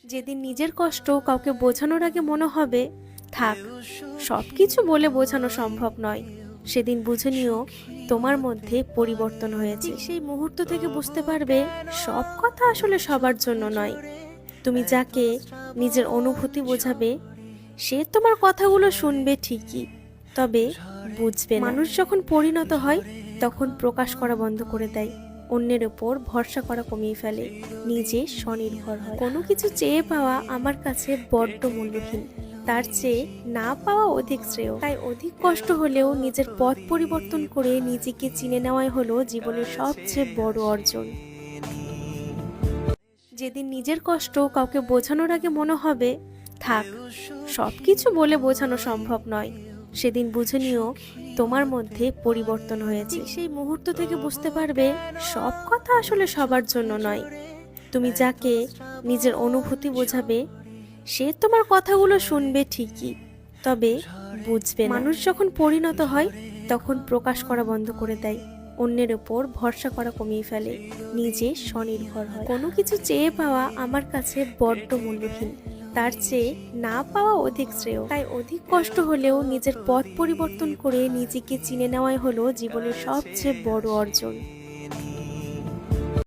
যেদিন নিজের কষ্ট কাউকে বোঝানোর আগে মনে হবে থাক, সবকিছু বলে বোঝানো সম্ভব নয়, সেদিন বুঝে নিও তোমার মধ্যে পরিবর্তন হয়েছে। সেই মুহূর্ত থেকে বুঝতে পারবে সব কথা আসলে সবার জন্য নয়। তুমি যাকে নিজের অনুভূতি বোঝাবে সে তোমার কথাগুলো শুনবে ঠিকই, তবে বুঝবে না। মানুষ যখন পরিণত হয় তখন প্রকাশ করা বন্ধ করে দেয়, অন্যের ওপর ভরসা করা কমিয়ে ফেলে, নিজে স্বনির্ভর হয়। কোনো কিছু চেয়ে পাওয়া আমার কাছে বড্ড মূল্যহীন, তার চেয়ে না পাওয়া অধিক শ্রেয়। তাই অধিক কষ্ট হলেও নিজের পথ পরিবর্তন করে নিজেকে চিনে নেওয়াই হলো জীবনের সবচেয়ে বড় অর্জন। যেদিন নিজের কষ্ট কাউকে বোঝানোর আগে মনে হবে থাক, সবকিছু বলে বোঝানো সম্ভব নয়, সেদিন বুঝে নিও তোমার মধ্যে পরিবর্তন হয়েছে। সেই মুহূর্ত থেকে বুঝতে পারবে সব কথা আসলে সবার জন্য নয়। তুমি যাকে নিজের অনুভূতি বোঝাবে সে তোমার কথাগুলো শুনবে ঠিকই, তবে বুঝবে না। মানুষ যখন পরিণত হয় তখন প্রকাশ করা বন্ধ করে দেয়, অন্যের ওপর ভরসা করা কমিয়ে ফেলে, নিজে স্বনির্ভর হয়। কোনো কিছু চেয়ে পাওয়া আমার কাছে বড্ড মূল্যহীন, তার চেয়ে না পাওয়া অধিক শ্রেয়। তাই অধিক কষ্ট হলেও নিজের পথ পরিবর্তন করে নিজেকে চিনে নেওয়াই হলো জীবনের সবচেয়ে বড় অর্জন।